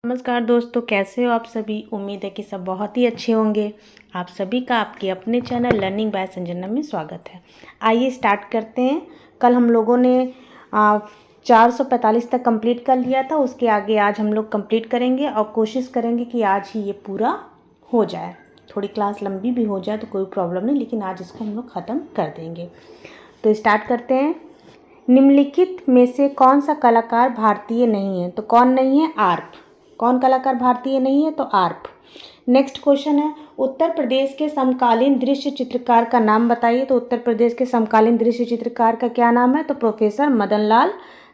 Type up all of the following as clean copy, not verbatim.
नमस्कार दोस्तों, कैसे हो आप सभी। उम्मीद है कि सब बहुत ही अच्छे होंगे। आप सभी का आपके अपने चैनल लर्निंग बाय संजना में स्वागत है। आइए स्टार्ट करते हैं। कल हम लोगों ने 445 तक कंप्लीट कर लिया था। उसके आगे आज हम लोग कंप्लीट करेंगे और कोशिश करेंगे कि आज ही ये पूरा हो जाए। थोड़ी क्लास लंबी भी हो जाए तो कोई प्रॉब्लम नहीं, लेकिन आज इसको हम लोग ख़त्म कर देंगे। तो स्टार्ट करते हैं। निम्नलिखित में से कौन सा कलाकार भारतीय नहीं है? तो कौन नहीं है? आर्प। कौन कलाकार भारतीय नहीं है? तो आर्प। नेक्स्ट क्वेश्चन है, उत्तर प्रदेश के समकालीन दृश्य चित्रकार का नाम बताइए। तो उत्तर प्रदेश के समकालीन दृश्य चित्रकार का क्या नाम है? तो प्रोफेसर मदनलाल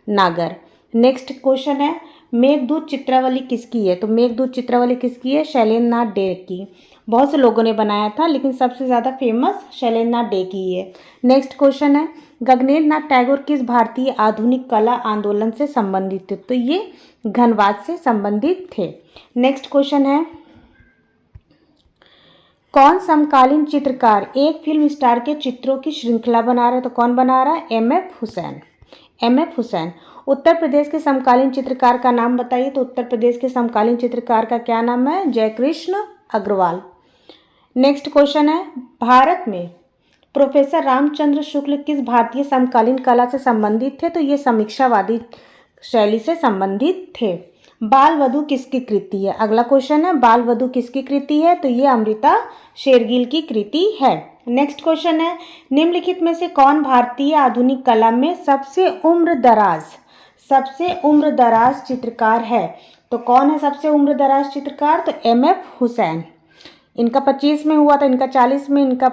नागर। नेक्स्ट क्वेश्चन है, मेघदूत चित्रावली किसकी है? तो मेघदूत चित्रावली किसकी है? शैलेंद्र नाथ डे की। बहुत से लोगों ने बनाया था, लेकिन सबसे ज़्यादा फेमस शैलेंद्र नाथ डे की है। नेक्स्ट क्वेश्चन है, गगनेन्द्र नाथ टैगोर किस भारतीय आधुनिक कला आंदोलन से संबंधित थे? तो ये घनवाद से संबंधित थे। नेक्स्ट क्वेश्चन है, कौन समकालीन चित्रकार एक फिल्म स्टार के चित्रों की श्रृंखला बना रहा है? तो कौन बना रहा है? एम.एफ. हुसैन। एम.एफ. हुसैन। उत्तर प्रदेश के समकालीन चित्रकार का नाम बताइए। तो उत्तर प्रदेश के समकालीन चित्रकार का क्या नाम है? जयकृष्ण अग्रवाल। नेक्स्ट क्वेश्चन है, भारत में प्रोफेसर रामचंद्र शुक्ल किस भारतीय समकालीन कला से संबंधित थे? तो ये समीक्षावादी शैली से संबंधित थे। बाल वधू किसकी कृति है? अगला क्वेश्चन है, बाल वधू किसकी कृति है? तो ये अमृता शेरगिल की कृति है। नेक्स्ट क्वेश्चन है, निम्नलिखित में से कौन भारतीय आधुनिक कला में सबसे उम्र दराज चित्रकार है? तो कौन है सबसे उम्र दराज चित्रकार? तो एम.एफ. हुसैन। इनका 25 में हुआ था, इनका 40 में, इनका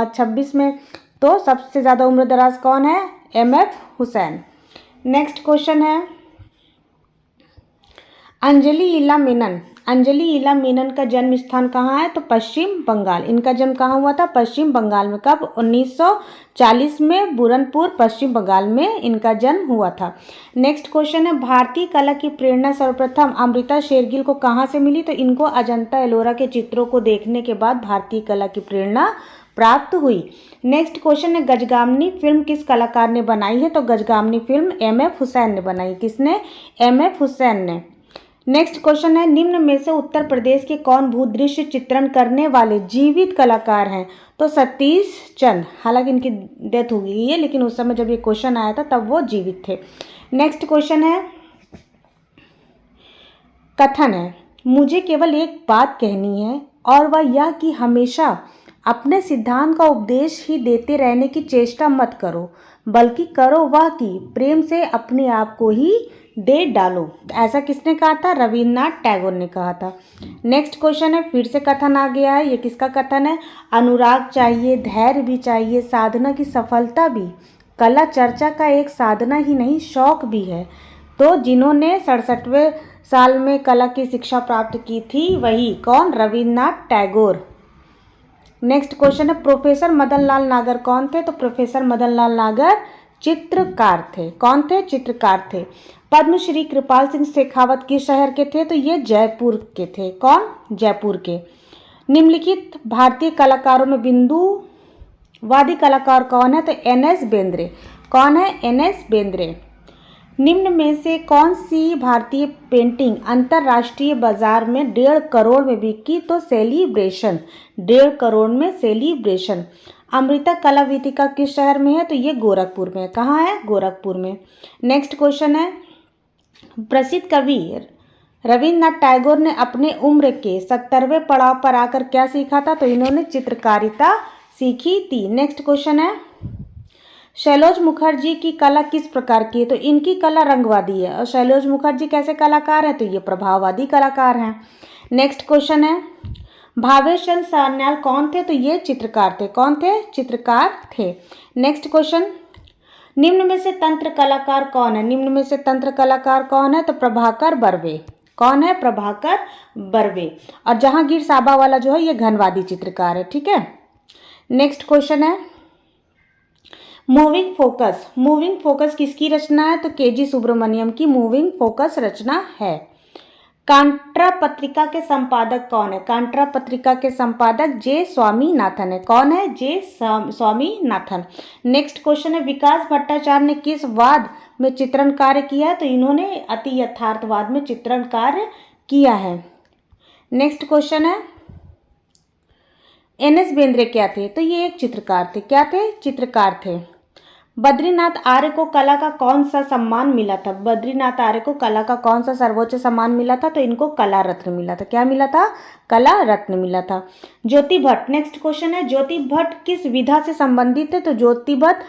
26 में। तो सबसे ज़्यादा उम्र दराज कौन है? एम.एफ. हुसैन। नेक्स्ट क्वेश्चन है, अंजलि ईला मेनन का जन्म स्थान कहाँ है? तो पश्चिम बंगाल। इनका जन्म कहाँ हुआ था? पश्चिम बंगाल में। कब? 1940 में बुरनपुर, पश्चिम बंगाल में इनका जन्म हुआ था। नेक्स्ट क्वेश्चन है, भारतीय कला की प्रेरणा सर्वप्रथम अमृता शेरगिल को कहाँ से मिली? तो इनको अजंता एलोरा के चित्रों को देखने के बाद भारतीय कला की प्रेरणा प्राप्त हुई। नेक्स्ट क्वेश्चन है, गजगामनी फिल्म किस कलाकार ने बनाई है? तो गजगामनी फिल्म एम.एफ. हुसैन ने बनाई। किसने? एम.एफ. हुसैन ने। नेक्स्ट क्वेश्चन है, निम्न में से उत्तर प्रदेश के कौन भूदृश्य चित्रण करने वाले जीवित कलाकार हैं? तो सतीश चंद। हालांकि इनकी डेथ हो गई है, लेकिन उस समय जब ये क्वेश्चन आया था तब वो जीवित थे। नेक्स्ट क्वेश्चन है, कथन है, मुझे केवल एक बात कहनी है और वह यह कि हमेशा अपने सिद्धांत का उपदेश ही देते रहने की चेष्टा मत करो, बल्कि करो वह कि प्रेम से अपने आप को ही दे डालो। ऐसा किसने कहा था? रविन्द्रनाथ टैगोर ने कहा था। नेक्स्ट क्वेश्चन है, फिर से कथन आ गया है। ये किसका कथन है? अनुराग चाहिए, धैर्य भी चाहिए, साधना की सफलता भी। कला चर्चा का एक साधना ही नहीं, शौक भी है। तो जिन्होंने 67वें साल में कला की शिक्षा प्राप्त की थी, वही कौन? रविन्द्रनाथ टैगोर। नेक्स्ट क्वेश्चन है, प्रोफेसर मदनलाल नागर कौन थे? तो प्रोफेसर मदनलाल नागर चित्रकार थे। कौन थे? चित्रकार थे। पद्मश्री कृपाल सिंह शेखावत किस शहर के थे? तो ये जयपुर के थे। कौन? जयपुर के। निम्नलिखित भारतीय कलाकारों में बिंदुवादी कलाकार कौन है? तो एन.एस. बेंद्रे। कौन है? एन.एस. बेंद्रे। निम्न में से कौन सी भारतीय पेंटिंग अंतरराष्ट्रीय बाजार में 1.5 करोड़ में बिकी? तो सेलिब्रेशन। 1.5 करोड़ में सेलिब्रेशन। अमृता कला वीथिका किस शहर में है? तो ये गोरखपुर में। कहाँ है? गोरखपुर में। नेक्स्ट क्वेश्चन है, प्रसिद्ध कवि रविन्द्रनाथ टैगोर ने अपने उम्र के 70वें पड़ाव पर आकर क्या सीखा था? तो इन्होंने चित्रकारिता सीखी थी। नेक्स्ट क्वेश्चन है, शैलोज मुखर्जी की कला किस प्रकार की है? तो इनकी कला रंगवादी है। और शैलोज मुखर्जी कैसे कलाकार है? तो ये प्रभाववादी कलाकार हैं। नेक्स्ट क्वेश्चन है, भावेश चंद्र सान्याल कौन थे? तो ये चित्रकार थे। कौन थे? चित्रकार थे। नेक्स्ट क्वेश्चन, निम्न में से तंत्र कलाकार कौन है? निम्न में से तंत्र कलाकार कौन है? तो प्रभाकर बर्वे। कौन है? प्रभाकर बर्वे। और जहांगीर साबा वाला जो है ये घनवादी चित्रकार है। ठीक है। नेक्स्ट क्वेश्चन है, मूविंग फोकस किसकी रचना है? तो के.जी. सुब्रमण्यम की मूविंग फोकस रचना है। कांट्रा पत्रिका के संपादक कौन है? कांट्रा पत्रिका के संपादक जे स्वामीनाथन है। कौन है? जे स्वामीनाथन। नेक्स्ट क्वेश्चन है, विकास भट्टाचार्य ने किस वाद में चित्रण कार्य किया है? तो इन्होंने अति यथार्थवाद में चित्रण कार्य किया है। नेक्स्ट क्वेश्चन है, एन.एस. बेंद्रे क्या थे? तो ये एक चित्रकार थे। क्या थे? चित्रकार थे। बद्रीनाथ आर्य को कला का कौन सा सम्मान मिला था? बद्रीनाथ आर्य को कला का कौन सा सर्वोच्च सम्मान मिला था? तो इनको कला रत्न मिला था। क्या मिला था? कला रत्न मिला था। ज्योति भट्ट, नेक्स्ट क्वेश्चन है, ज्योति भट्ट किस विधा से संबंधित है? तो ज्योति भट्ट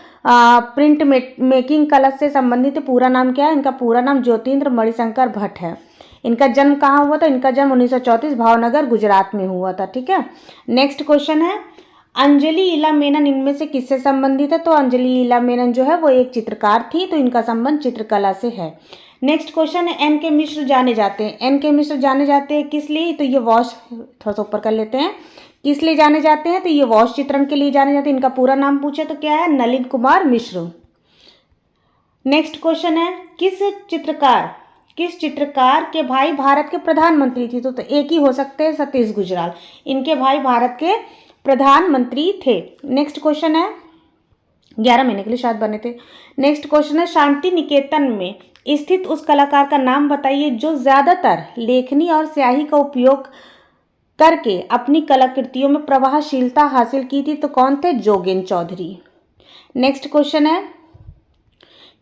प्रिंट मेकिंग कला से संबंधित है। पूरा नाम क्या है? इनका पूरा नाम ज्योतिन्द्र मणिशंकर भट्ट है। इनका जन्म कहाँ हुआ था? इनका जन्म 1934 भावनगर गुजरात में हुआ था। ठीक है। नेक्स्ट क्वेश्चन है, अंजलि इला मेनन इनमें से किससे संबंधित है? तो अंजलि इला मेनन जो है वो एक चित्रकार थी, तो इनका संबंध चित्रकला से है। नेक्स्ट क्वेश्चन है, एन के मिश्र जाने जाते हैं। एन के मिश्र जाने जाते हैं किस लिए? तो ये वॉश, थोड़ा सा ऊपर कर लेते हैं, किस लिए जाने जाते हैं? तो ये वॉश चित्रण के लिए जाने जाते हैं। इनका पूरा नाम पूछे तो क्या है? नलिन कुमार मिश्र। नेक्स्ट क्वेश्चन है, किस चित्रकार के भाई भारत के प्रधानमंत्री थे? तो एक ही हो सकते हैं, सतीश गुजराल। इनके भाई भारत के प्रधानमंत्री थे। नेक्स्ट क्वेश्चन है, 11 महीने के लिए शायद बने थे। नेक्स्ट क्वेश्चन है, शांति निकेतन में स्थित उस कलाकार का नाम बताइए जो ज्यादातर लेखनी और स्याही का उपयोग करके अपनी कलाकृतियों में प्रभावशीलता हासिल की थी। तो कौन थे? जोगेन चौधरी। नेक्स्ट क्वेश्चन है,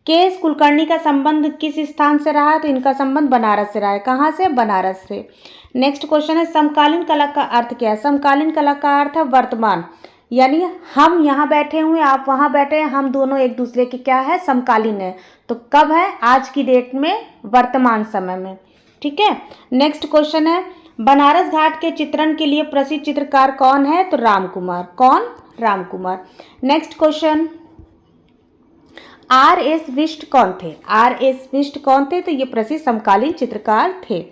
के.एस. कुलकर्णी का संबंध किस स्थान से रहा है? तो इनका संबंध बनारस से रहा है। कहाँ से? बनारस से। नेक्स्ट क्वेश्चन है, समकालीन कला का अर्थ क्या है? समकालीन कला का अर्थ है वर्तमान, यानी हम यहाँ बैठे हुए हैं, आप वहाँ बैठे हैं, हम दोनों एक दूसरे के क्या है? समकालीन है। तो कब है? आज की डेट में, वर्तमान समय में। ठीक है। नेक्स्ट क्वेश्चन है, बनारस घाट के चित्रण के लिए प्रसिद्ध चित्रकार कौन है? तो राम कुमार। कौन? Ram Kumar. Next question, R.S. Bisht कौन थे? R.S. बिष्ट कौन थे? तो ये प्रसिद्ध समकालीन चित्रकार थे।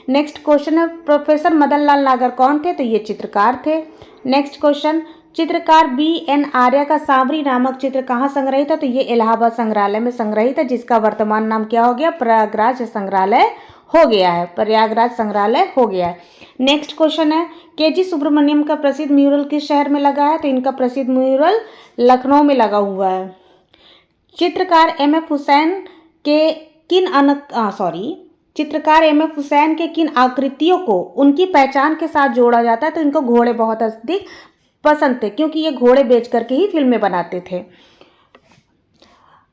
नेक्स्ट क्वेश्चन है, प्रोफेसर मदन लाल नागर कौन थे? तो ये चित्रकार थे। नेक्स्ट क्वेश्चन, चित्रकार B.N. आर्य का सांवरी नामक चित्र कहाँ संग्रहित है? तो ये इलाहाबाद संग्रहालय में संग्रहित है, जिसका वर्तमान नाम क्या हो गया? प्रयागराज संग्रहालय हो गया है। प्रयागराज संग्रहालय हो गया है। नेक्स्ट क्वेश्चन है, के.जी. सुब्रमण्यम का प्रसिद्ध म्यूरल किस शहर में लगा है? तो इनका प्रसिद्ध म्यूरल लखनऊ में लगा हुआ है। चित्रकार एम.एफ. हुसैन के किन आकृतियों को उनकी पहचान के साथ जोड़ा जाता है? तो इनको घोड़े बहुत अधिक पसंद थे, क्योंकि ये घोड़े बेच करके ही फिल्में बनाते थे।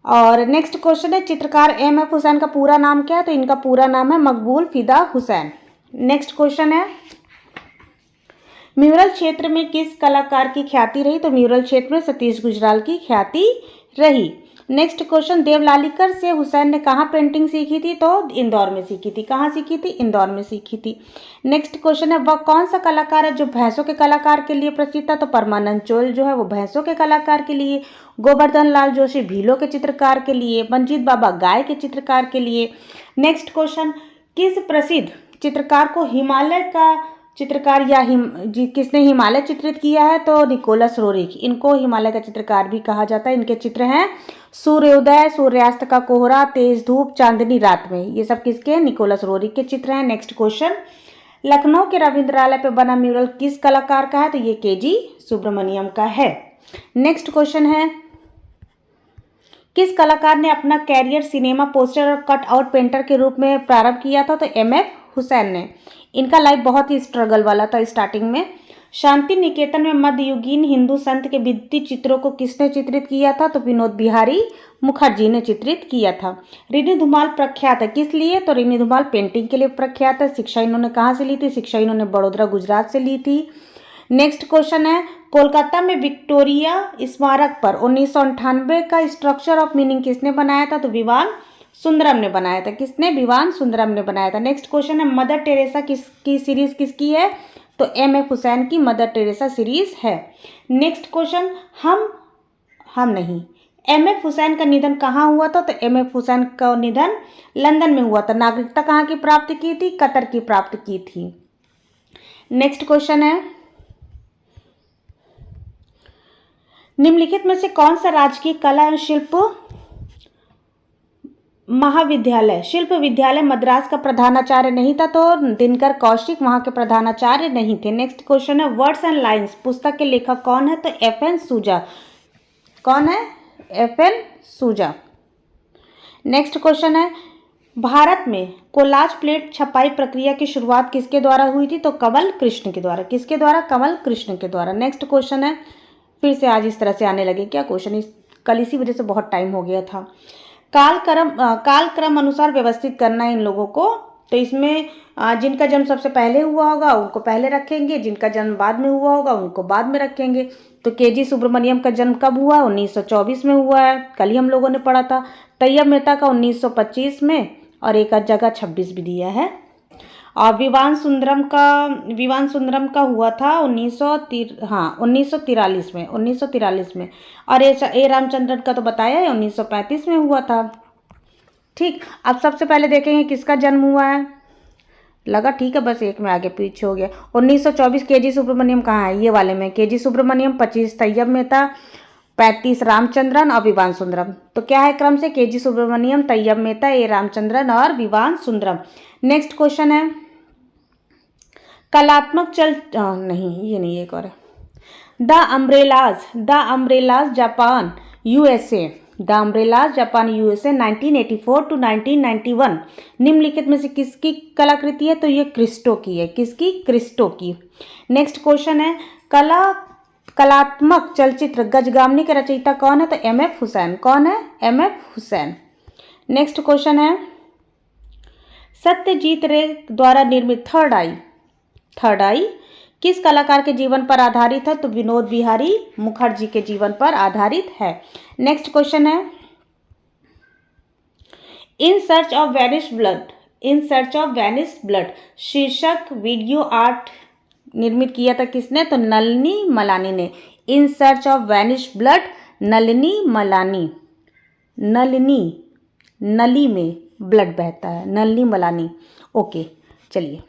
और नेक्स्ट क्वेश्चन है, चित्रकार एम.एफ. हुसैन का पूरा नाम क्या है? तो इनका पूरा नाम है मकबूल फिदा हुसैन। नेक्स्ट क्वेश्चन है, म्यूरल क्षेत्र में किस कलाकार की ख्याति रही? तो म्यूरल क्षेत्र में सतीश गुजराल की ख्याति रही। नेक्स्ट क्वेश्चन, देवलालीकर से हुसैन ने कहाँ पेंटिंग सीखी थी? तो इंदौर में सीखी थी। कहाँ सीखी थी? इंदौर में सीखी थी। नेक्स्ट क्वेश्चन है, वह कौन सा कलाकार है जो भैंसों के कलाकार के लिए प्रसिद्ध था? तो परमानंद चोल जो है वो भैंसों के कलाकार के लिए, गोवर्धन लाल जोशी भीलों के चित्रकार के लिए, मंजीत बाबा गाय के चित्रकार के लिए। नेक्स्ट क्वेश्चन, किस प्रसिद्ध चित्रकार को हिमालय का चित्रकार या किसने हिमालय चित्रित किया है? तो निकोलस रोरिक। इनको हिमालय का चित्रकार भी कहा जाता है। इनके चित्र हैं सूर्योदय, सूर्यास्त का कोहरा, तेज धूप, चांदनी रात में। ये सब किसके? निकोलस रोरिक के चित्र हैं। नेक्स्ट क्वेश्चन, लखनऊ के रविंद्रालय पे बना म्यूरल किस कलाकार का है? तो ये के.जी. सुब्रमण्यम का है। नेक्स्ट क्वेश्चन है, किस कलाकार ने अपना कैरियर सिनेमा पोस्टर और कट आउट पेंटर के रूप में प्रारंभ किया था? तो एम.एफ. हुसैन ने। इनका लाइफ बहुत ही स्ट्रगल वाला था स्टार्टिंग में। शांति निकेतन में मध्ययुगीन हिंदू संत के भित्ति चित्रों को किसने चित्रित किया था? तो विनोद बिहारी मुखर्जी ने चित्रित किया था। रिनी धुमाल प्रख्यात है किस लिए? तो रिनी धुमाल पेंटिंग के लिए प्रख्यात है। शिक्षा इन्होंने कहाँ से ली थी? शिक्षा इन्होंने बड़ोदरा गुजरात से ली थी। नेक्स्ट क्वेश्चन है, कोलकाता में विक्टोरिया स्मारक पर 1998 का स्ट्रक्चर ऑफ मीनिंग किसने बनाया था? तो विवान सुंदरम ने बनाया था। किसने? विवान सुंदरम ने बनाया था। नेक्स्ट क्वेश्चन है, मदर टेरेसा किसकी सीरीज किसकी है? तो एम.एफ. हुसैन की मदर टेरेसा सीरीज है। Next question, M F. हुसैन का निधन कहाँ हुआ था? तो एम.एफ. हुसैन का निधन लंदन में हुआ था। नागरिकता कहाँ की प्राप्त की थी? कतर की प्राप्त की थी। नेक्स्ट क्वेश्चन है, निम्नलिखित में से कौन सा राजकीय कला एवं शिल्प विद्यालय मद्रास का प्रधानाचार्य नहीं था? तो दिनकर कौशिक वहां के प्रधानाचार्य नहीं थे। नेक्स्ट क्वेश्चन है, वर्ड्स एंड लाइंस पुस्तक के लेखक कौन है? तो एफ.एन. सूजा। कौन है? एफ.एन. सूजा। नेक्स्ट क्वेश्चन है, भारत में कोलाज प्लेट छपाई प्रक्रिया की शुरुआत किसके द्वारा हुई थी? तो कमल कृष्ण के द्वारा। किसके द्वारा? कमल कृष्ण के द्वारा। नेक्स्ट क्वेश्चन है, फिर से आज इस तरह से आने लगे क्या क्वेश्चन, कल इसी वजह से बहुत टाइम हो गया था। कालक्रम अनुसार व्यवस्थित करना है इन लोगों को। तो इसमें जिनका जन्म सबसे पहले हुआ होगा उनको पहले रखेंगे, जिनका जन्म बाद में हुआ होगा उनको बाद में रखेंगे। तो केजी सुब्रमण्यम का जन्म कब हुआ? 1924 में हुआ है, कल ही हम लोगों ने पढ़ा था। तैयब मेहता का 1925 में, और एक आध जगह 26 भी दिया है। और विवान सुंदरम का हुआ था 1943 में, 1943 में। और ए रामचंद्रन का तो बताया है 1935 में हुआ था। ठीक, अब सबसे पहले देखेंगे किसका जन्म हुआ है। लगा ठीक है, बस एक में आगे पीछे हो गया। 1924 केजी सुब्रमण्यम कहाँ है? ये वाले में केजी सुब्रमण्यम, 25 तैयब मेहता, 35 रामचंद्रन और विवान सुंदरम। तो क्या है क्रम से? केजी सुब्रमण्यम, तैयब मेहता, ए रामचंद्रन और विवान सुंदरम। नेक्स्ट क्वेश्चन है, कलात्मक नहीं ये नहीं, एक और है। The umbrellas Japan USA, the umbrellas Japan USA 1984 to 1991 निम्नलिखित में से किसकी कलाकृति है? तो ये क्रिस्टो की है। किसकी? क्रिस्टो की। नेक्स्ट क्वेश्चन है, कलात्मक चलचित्र गजगामनी के रचयिता कौन है? तो एम.एफ. हुसैन। कौन है? एम.एफ. हुसैन। नेक्स्ट क्वेश्चन है, सत्यजीत रे द्वारा निर्मित थर्ड आई किस कलाकार के जीवन पर आधारित है? तो विनोद बिहारी मुखर्जी के जीवन पर आधारित है। नेक्स्ट क्वेश्चन है, in search of vanished blood शीर्षक वीडियो आर्ट निर्मित किया था किसने? तो नलिनी मलानी ने। In search of vanished blood, Nalini Malani. नली में ब्लड बहता है, नलिनी मलानी। ओके, चलिए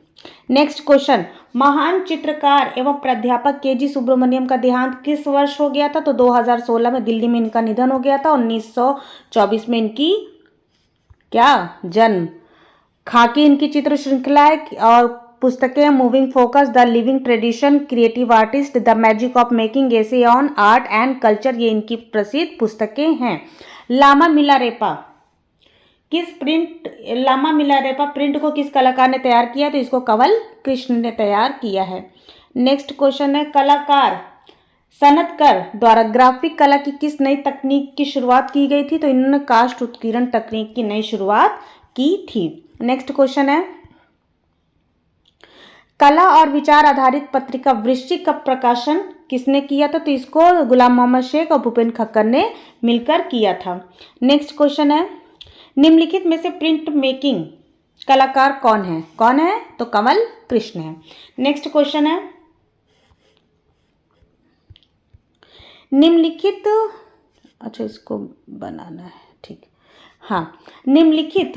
नेक्स्ट क्वेश्चन, महान चित्रकार एवं प्राध्यापक केजी सुब्रमण्यम का देहांत किस वर्ष हो गया था? तो 2016 में दिल्ली में इनका निधन हो गया था। 1924 में इनकी क्या जन्म। खाकी इनकी चित्र श्रृंखला है और पुस्तकें moving focus, the living tradition, creative artist, the magic of making essay on art and culture, ये इनकी प्रसिद्ध पुस्तकें हैं। लामा मिलारेपा प्रिंट को किस कलाकार ने तैयार किया? तो इसको कमल कृष्ण ने तैयार किया है। नेक्स्ट क्वेश्चन है, सनतकर द्वारा ग्राफिक कला की किस नई तकनीक की शुरुआत की गई थी? तो इन्होंने कास्ट उत्कीर्ण तकनीक की नई शुरुआत की थी। नेक्स्ट क्वेश्चन है, कला और विचार आधारित पत्रिका वृश्चिक का प्रकाशन किसने किया था? तो इसको गुलाम मोहम्मद शेख और भूपेन खक्कर ने मिलकर किया था। नेक्स्ट क्वेश्चन है, निम्नलिखित में से प्रिंट मेकिंग कलाकार कौन है? तो कमल कृष्ण है। नेक्स्ट क्वेश्चन है, निम्नलिखित, अच्छा इसको बनाना है, ठीक, हाँ, निम्नलिखित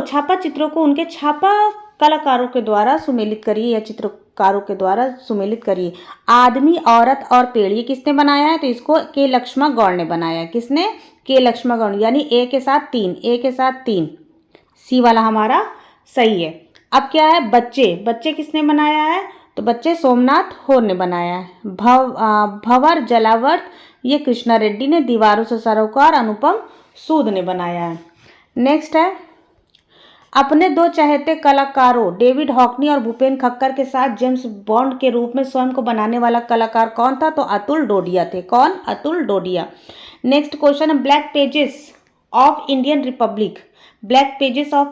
छापा चित्रों को उनके छापा कलाकारों के द्वारा सुमेलित करिए या चित्रकारों के द्वारा सुमेलित करिए। आदमी, औरत और पेड़, ये किसने बनाया है? तो इसको के लक्ष्मण गौड़ ने बनाया है। किसने? के लक्ष्मण गौड़, यानी ए के साथ तीन, सी वाला हमारा सही है। अब क्या है, बच्चे किसने बनाया है? तो बच्चे सोमनाथ होर ने बनाया है। भंवर जलावर्त, ये कृष्णा रेड्डी ने। दीवारों से सरोकार, अनुपम सूद ने बनाया है। नेक्स्ट है, अपने दो चहेते कलाकारों डेविड हॉकनी और भूपेन खक्कर के साथ जेम्स बॉन्ड के रूप में स्वयं को बनाने वाला कलाकार कौन था? तो अतुल डोडिया थे। कौन? अतुल डोडिया। नेक्स्ट क्वेश्चन है, black pages of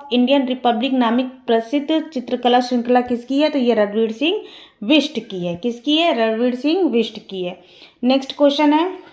Indian Republic नामक प्रसिद्ध चित्रकला श्रृंखला किसकी है? तो ये रणवीर सिंह बिष्ट की है। किसकी है? रणवीर सिंह बिष्ट की है। नेक्स्ट क्वेश्चन है,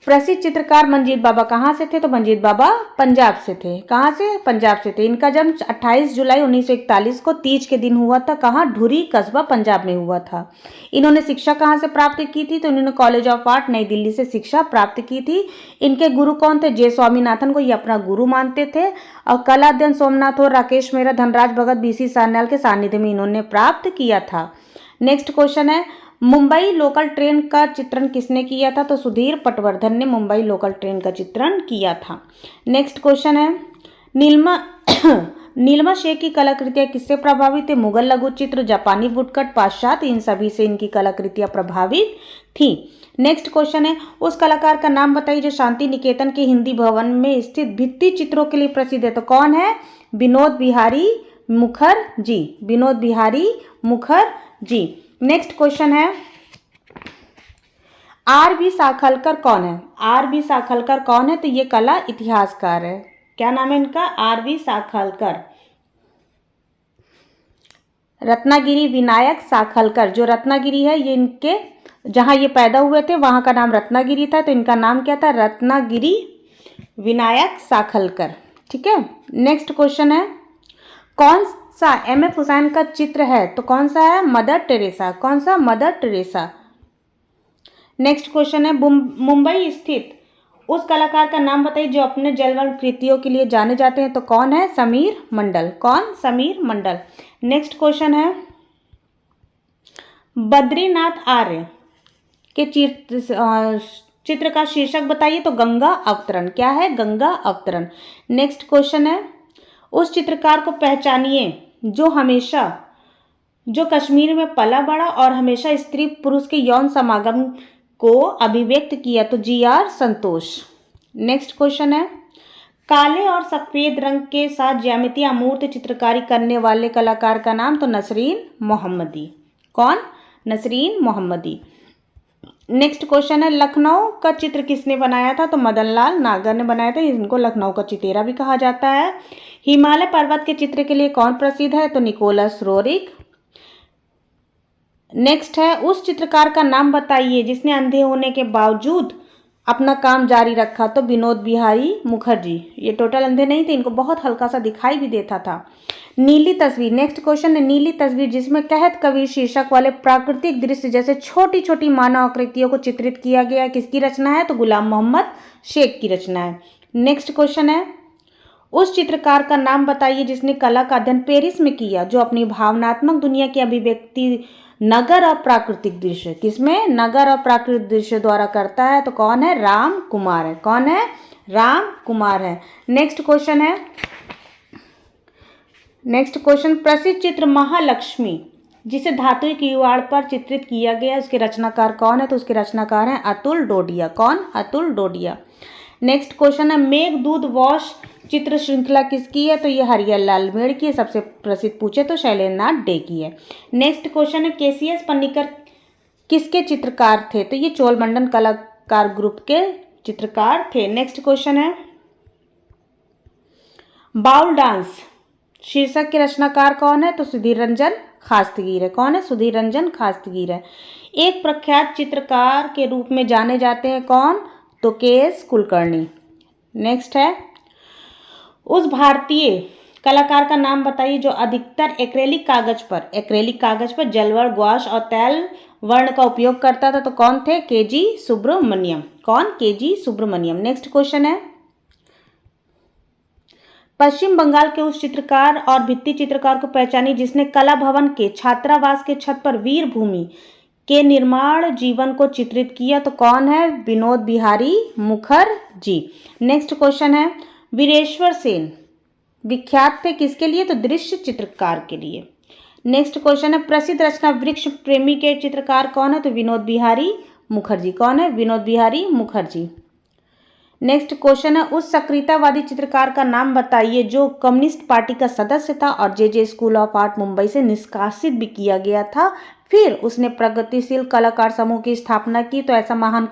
प्रसिद्ध चित्रकार मंजीत बाबा कहाँ से थे? तो मंजीत बाबा पंजाब से थे। कहाँ से? पंजाब से थे। इनका जन्म 28 जुलाई 1941 को तीज के दिन हुआ था। कहाँ? धुरी कस्बा पंजाब में हुआ था। इन्होंने शिक्षा कहाँ से प्राप्त की थी? तो इन्होंने कॉलेज ऑफ आर्ट नई दिल्ली से शिक्षा प्राप्त की थी। इनके गुरु कौन थे? जे स्वामीनाथन को ये अपना गुरु मानते थे। और कला अध्ययन सोमनाथ और राकेश मेहरा, धनराज भगत, बीसी सान्याल के सानिध्य में इन्होंने प्राप्त किया था। नेक्स्ट क्वेश्चन है, मुंबई लोकल ट्रेन का चित्रण किसने किया था? तो सुधीर पटवर्धन ने मुंबई लोकल ट्रेन का चित्रण किया था। नेक्स्ट क्वेश्चन है, नीलमा शेख की कलाकृतियां किससे प्रभावित है? मुगल लघु चित्र, जापानी वुडकट, पाश्चात्य, इन सभी से इनकी कलाकृतियां प्रभावित थी। नेक्स्ट क्वेश्चन है, उस कलाकार का नाम बताइए जो शांति निकेतन के हिंदी भवन में स्थित भित्ति चित्रों के लिए प्रसिद्ध है। तो कौन है? विनोद बिहारी मुखर्जी। विनोद बिहारी मुखर्जी। नेक्स्ट क्वेश्चन है, आर बी साखलकर कौन है? आर बी साखलकर कौन है? तो ये कला इतिहासकार है। क्या नाम है इनका? R B Sakhalkar. रत्नागिरी विनायक साखलकर, जो रत्नागिरी है ये इनके, जहाँ ये पैदा हुए थे वहाँ का नाम रत्नागिरी था, तो इनका नाम क्या था? रत्नागिरी विनायक साखलकर। ठीक है। नेक्स्ट क्वेश्चन है, कौन सा एम.एफ. हुसैन का चित्र है? तो कौन सा है? Mother Teresa. कौन सा? Mother Teresa. नेक्स्ट क्वेश्चन है, मुंबई स्थित उस कलाकार का नाम बताइए जो अपने जलवंत कृतियों के लिए जाने जाते हैं। तो कौन है? समीर मंडल। कौन? समीर मंडल। नेक्स्ट क्वेश्चन है, बद्रीनाथ आर्य के चित्र का शीर्षक बताइए। तो गंगा अवतरण। क्या है? गंगा अवतरण। नेक्स्ट क्वेश्चन है, उस चित्रकार को पहचानिए जो कश्मीर में पला बड़ा और हमेशा स्त्री पुरुष के यौन समागम को अभिव्यक्त किया। तो जी.आर. संतोष। नेक्स्ट क्वेश्चन है, काले और सफेद रंग के साथ ज्यामितीय अमूर्त चित्रकारी करने वाले कलाकार का नाम। तो नसरीन मोहम्मदी। कौन? नसरीन मोहम्मदी। नेक्स्ट क्वेश्चन है, लखनऊ का चित्र किसने बनाया था? तो मदनलाल नागर ने बनाया था। इनको लखनऊ का चितेरा भी कहा जाता है। हिमालय पर्वत के चित्र के लिए कौन प्रसिद्ध है? तो निकोलस रोरिक। नेक्स्ट है, उस चित्रकार का नाम बताइए जिसने अंधे होने के बावजूद अपना काम जारी रखा। तो विनोद बिहारी मुखर्जी। ये टोटल अंधे नहीं थे, इनको बहुत हल्का सा दिखाई भी देता था। नीली तस्वीर। नेक्स्ट क्वेश्चन है, नीली तस्वीर जिसमें कहत कबीर शीर्षक वाले प्राकृतिक दृश्य जैसे छोटी छोटी मानव आकृतियों को चित्रित किया गया, किसकी रचना है? तो गुलाम मोहम्मद शेख की रचना है। नेक्स्ट क्वेश्चन है, उस चित्रकार का नाम बताइए जिसने कला का अध्ययन पेरिस में किया, जो अपनी भावनात्मक दुनिया की अभिव्यक्ति नगर और प्राकृतिक दृश्य, किसमें? नगर और प्राकृतिक दृश्य द्वारा करता है। तो कौन है? राम कुमार है। कौन है? राम कुमार है। नेक्स्ट क्वेश्चन है, नेक्स्ट क्वेश्चन, प्रसिद्ध चित्र महालक्ष्मी जिसे धातु की किवाड़ पर चित्रित किया गया, उसके रचनाकार कौन है? तो उसके रचनाकार हैं अतुल डोडिया। कौन? अतुल डोडिया। नेक्स्ट क्वेश्चन है, मेघदूत वॉश चित्र श्रृंखला किसकी है? तो ये हरियर लाल मेड़ की है। सबसे प्रसिद्ध पूछे तो शैलेंद्रनाथ डे की है। नेक्स्ट क्वेश्चन है, के.सी.एस. पन्नीकर किसके चित्रकार थे? तो ये चोलमंडल कलाकार ग्रुप के चित्रकार थे। नेक्स्ट क्वेश्चन है, बाउल डांस शीर्षक के रचनाकार कौन है? तो सुधीर रंजन खास्तगीर है। कौन है? सुधीर रंजन खास्तगीर है। एक प्रख्यात चित्रकार के रूप में जाने जाते हैं कौन? तो के.एस. कुलकर्णी। नेक्स्ट है, उस भारतीय कलाकार का नाम बताइए जो अधिकतर एक्रेलिक कागज पर जलवर्ण, गुआश और तैल वर्ण का उपयोग करता था। तो कौन थे? के.जी. सुब्रमण्यम। कौन? के.जी. सुब्रमण्यम। नेक्स्ट क्वेश्चन है, पश्चिम बंगाल के उस चित्रकार और भित्ति चित्रकार को पहचानिए जिसने कला भवन के छात्रावास के छत पर वीर भूमि के निर्माण जीवन को चित्रित किया। तो कौन है? विनोद बिहारी मुखर्जी। नेक्स्ट क्वेश्चन है, वीरेश्वर सेन विख्यात थे किसके लिए? तो दृश्य चित्रकार के लिए। नेक्स्ट क्वेश्चन है, प्रसिद्ध रचना वृक्ष प्रेमी के चित्रकार कौन है? तो विनोद बिहारी मुखर्जी। कौन है? विनोद बिहारी मुखर्जी। नेक्स्ट क्वेश्चन है, उस सक्रियतावादी चित्रकार का नाम बताइए जो कम्युनिस्ट पार्टी का सदस्य था और जे स्कूल ऑफ आर्ट मुंबई से निष्कासित भी किया गया था। फिर उसने प्रगतिशील कलाकार समूह की स्थापना की। तो ऐसा महान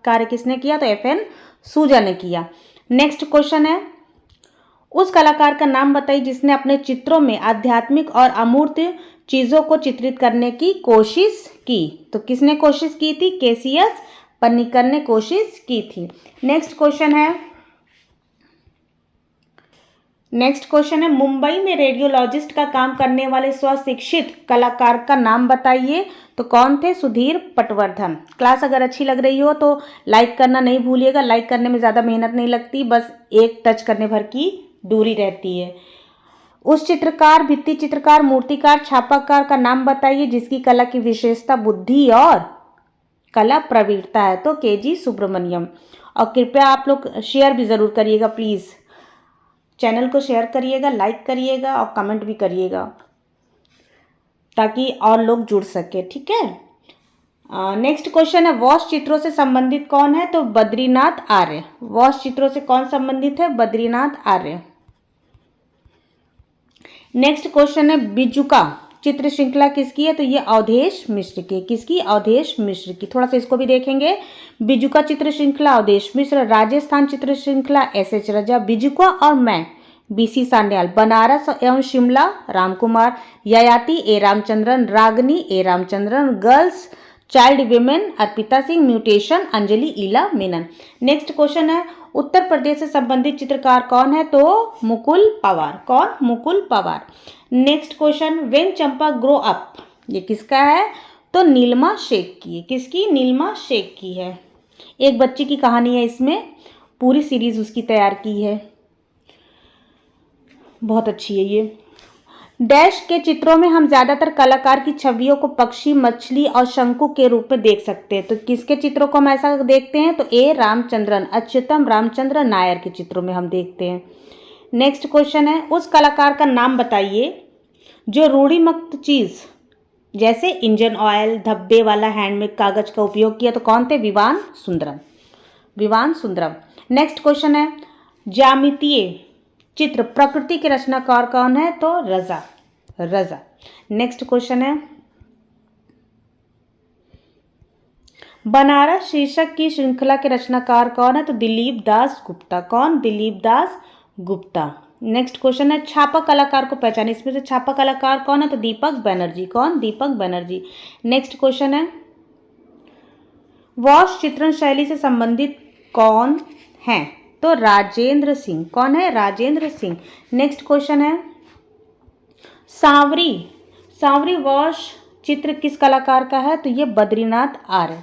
कार्य किसने किया? तो F.N. सूजा ने किया। नेक्स्ट क्वेश्चन है, उस कलाकार का नाम बताइए जिसने अपने चित्रों में आध्यात्मिक और अमूर्त चीज़ों को चित्रित करने की कोशिश की। तो किसने कोशिश की थी? के.सी.एस. पन्नीकर ने कोशिश की थी। नेक्स्ट क्वेश्चन है, मुंबई में रेडियोलॉजिस्ट का काम करने वाले स्वशिक्षित कलाकार का नाम बताइए। तो कौन थे? सुधीर पटवर्धन। क्लास अगर अच्छी लग रही हो तो लाइक करना नहीं भूलिएगा। लाइक करने में ज़्यादा मेहनत नहीं लगती, बस एक टच करने भर की दूरी रहती है। उस चित्रकार, भित्ति चित्रकार, मूर्तिकार, छापाकार का नाम बताइए जिसकी कला की विशेषता बुद्धि और कला प्रवीणता है। तो के.जी. सुब्रमण्यम। और कृपया आप लोग शेयर भी ज़रूर करिएगा प्लीज़। चैनल को शेयर करिएगा, लाइक करिएगा और कमेंट भी करिएगा ताकि और लोग जुड़ सके। ठीक है। नेक्स्ट क्वेश्चन है वॉश चित्रों से संबंधित कौन है? तो बद्रीनाथ आर्य। वॉश चित्रों से कौन संबंधित है? बद्रीनाथ आर्य। नेक्स्ट क्वेश्चन है बिजुका चित्र श्रृंखला किसकी है? तो ये अवधेश मिश्र की। किसकी? अवधेश मिश्र की। थोड़ा सा इसको भी देखेंगे। बिजुका चित्र श्रृंखला अवधेश मिश्र, राजस्थान चित्र श्रृंखला एस रजा, बिजुका और मैं BC सान्याल, बनारस एवं Shimla Ramkumar, Yayati A Ramachandran, Ragini A Ramachandran, girls child women Arpita Singh, mutation Anjali Ela Menon. Next question है उत्तर प्रदेश से संबंधित चित्रकार कौन है? तो मुकुल पवार। कौन? Mukul Pawar. Next question when Champa grow up, ये किसका है? तो नीलिमा शेख की है। किसकी? नीलिमा शेख की है। एक बच्ची की कहानी है, इसमें पूरी सीरीज उसकी तैयार की है, बहुत अच्छी है ये। डैश के चित्रों में हम ज्यादातर कलाकार की छवियों को पक्षी, मछली और शंकु के रूप में देख सकते हैं। तो किसके चित्रों को हम ऐसा देखते हैं? तो ए रामचंद्रन, अच्युतम रामचंद्र नायर के चित्रों में हम देखते हैं। नेक्स्ट क्वेश्चन है उस कलाकार का नाम बताइए जो रूढ़िमुक्त चीज जैसे इंजन ऑयल, धब्बे वाला हैंडमेड कागज का उपयोग किया। तो कौन थे? विवान सुंदरम। विवान सुंदरम। नेक्स्ट क्वेश्चन है ज्यामितीय चित्र प्रकृति के रचनाकार कौन है? तो रजा। रजा। नेक्स्ट क्वेश्चन है बनारस शीर्षक की श्रृंखला के रचनाकार कौन है? तो दिलीप दास गुप्ता। कौन? दिलीप दास गुप्ता। नेक्स्ट क्वेश्चन है छापा कलाकार को पहचाने, इसमें से छापा कलाकार कौन है? तो दीपक बनर्जी। कौन? दीपक बनर्जी। नेक्स्ट क्वेश्चन है वॉश चित्रण शैली से संबंधित कौन है? तो राजेंद्र सिंह। कौन है? राजेंद्र सिंह। नेक्स्ट क्वेश्चन है सांवरी। सांवरी वॉश चित्र किस कलाकार का है? तो ये बद्रीनाथ आर्य।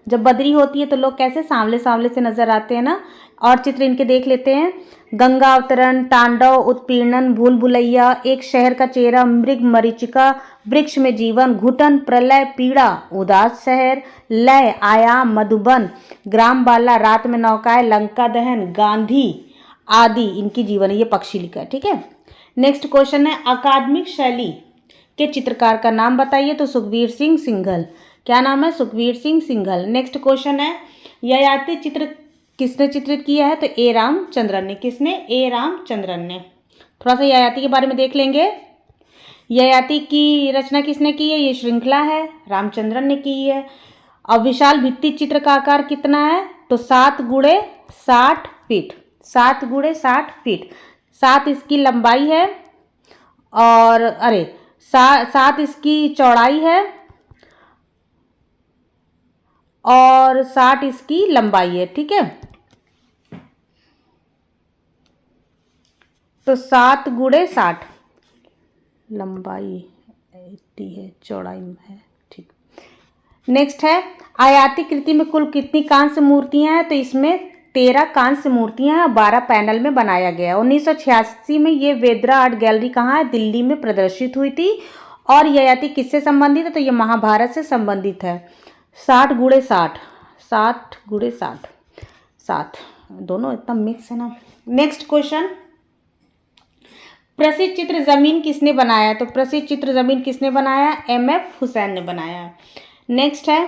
जब बद्री होती है तो लोग कैसे सांवले सांवले से नजर आते हैं ना। और चित्र इनके देख लेते हैं। गंगा अवतरण, तांडव, उत्पीड़न, भूल भुलैया, एक शहर का चेहरा, मृग मरीचिका, वृक्ष में जीवन, घुटन, प्रलय, पीड़ा, उदास शहर, लय, आयाम, मधुबन, ग्राम बाला, रात में नौकाएं, लंका दहन, गांधी आदि इनकी जीवन है। ये पक्षी लिखा है, ठीक है। नेक्स्ट क्वेश्चन है अकादमिक शैली के चित्रकार का नाम बताइए। तो सुखवीर सिंह सिंघल। क्या नाम है? सुखवीर सिंह सिंघल। नेक्स्ट क्वेश्चन है ययाति चित्र किसने चित्रित किया है? तो ए रामचंद्रन ने। किसने? ए रामचंद्रन ने। थोड़ा सा ययाति के बारे में देख लेंगे। ययाति की रचना किसने की है? ये श्रृंखला है, रामचंद्रन ने की है। अब विशाल भित्ति चित्र का आकार कितना है? तो 7 गुणे 60 फीट। 7 गुणे 60 फीट। 7 इसकी लंबाई है और 7 इसकी चौड़ाई है और 60 इसकी लंबाई है, ठीक है। तो 7 गुणे 60 लंबाई 80 है, चौड़ाई में है, ठीक। नेक्स्ट है आयाती कृति में कुल कितनी कांस्य मूर्तियां हैं? तो इसमें 13 कांस्य मूर्तियां हैं, 12 पैनल में बनाया गया है। 1986 में ये वेद्रा आर्ट गैलरी कहाँ है? दिल्ली में प्रदर्शित हुई थी। और ययाति किससे संबंधित है? तो ये महाभारत से संबंधित है। 60 गुणे 60, 60 गुणे 60, 7 दोनों इतना मिक्स है ना। नेक्स्ट क्वेश्चन प्रसिद्ध चित्र जमीन किसने बनाया? तो प्रसिद्ध चित्र जमीन किसने बनाया? MF हुसैन ने बनाया। नेक्स्ट है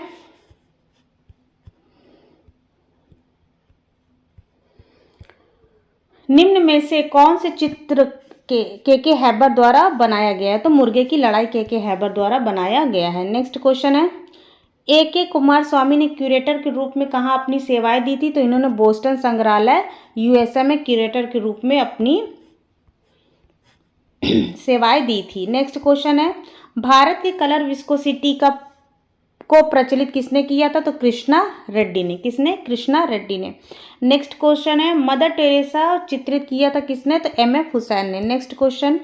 निम्न में से कौन से चित्र के हैबर द्वारा बनाया गया है? तो मुर्गे की लड़ाई के हैबर द्वारा बनाया गया है। नेक्स्ट क्वेश्चन है A.K. कुमार स्वामी ने क्यूरेटर के रूप में कहाँ अपनी सेवाएं दी थी? तो इन्होंने बोस्टन संग्रहालय USA में क्यूरेटर के रूप में अपनी सेवाएं दी थी। नेक्स्ट क्वेश्चन है भारत के कलर विस्कोसिटी को प्रचलित किसने किया था? तो कृष्णा रेड्डी ने। किसने? कृष्णा रेड्डी ने। नेक्स्ट क्वेश्चन है मदर टेरेसा चित्रित किया था किसने? तो MF हुसैन ने। नेक्स्ट क्वेश्चन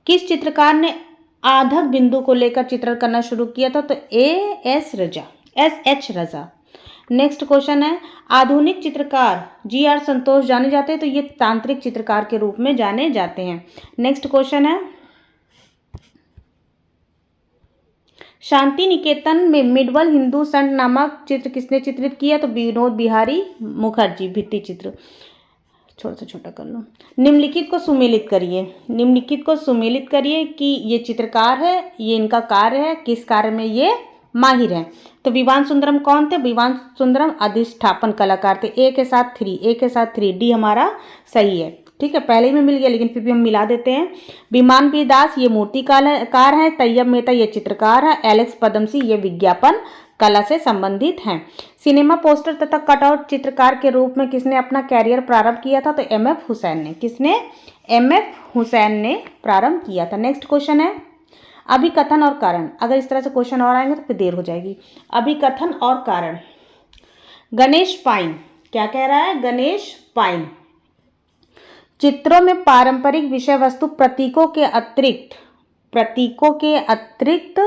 किस चित्रकार ने आधक बिंदु को लेकर चित्रण करना शुरू किया था? तो SH रजा। नेक्स्ट क्वेश्चन है आधुनिक चित्रकार GR संतोष जाने जाते हैं, तो ये तांत्रिक चित्रकार के रूप में जाने जाते हैं। नेक्स्ट क्वेश्चन है शांति निकेतन में मिडवल हिंदू संत नामक चित्र किसने चित्रित किया? तो विनोद बिहारी मुखर्जी। भित्ति चित्र थोड़ा सा छोटा कर लो। निम्नलिखित को सुमेलित करिए। निम्नलिखित को सुमेलित करिए कि ये चित्रकार है, ये इनका कार्य है, किस कार्य में ये माहिर हैं। तो विवान सुंदरम कौन थे? विवान सुंदरम अधिष्ठापन कलाकार थे। ए के साथ 3, ए के साथ 3, डी हमारा सही है। ठीक है, पहले ही में मिल गया लेकिन फिर भी हम मिला देते हैं। विमान बी दास ये मूर्तिकार है। तैयब मेहता ये चित्रकार है। एलेक्स पदमसी ये विज्ञापन कला से संबंधित हैं। सिनेमा पोस्टर तथा कटआउट चित्रकार के रूप में किसने अपना कैरियर प्रारंभ किया था? तो एम.एफ. हुसैन ने। किसने? एम.एफ. हुसैन ने प्रारंभ किया था। नेक्स्ट क्वेश्चन है अभिकथन और कारण। अगर इस तरह से क्वेश्चन और आएंगे तो फिर देर हो जाएगी। अभिकथन और कारण। गणेश पाइन क्या कह रहा है? गणेश पाइन चित्रों में पारंपरिक विषय वस्तु प्रतीकों के अतिरिक्त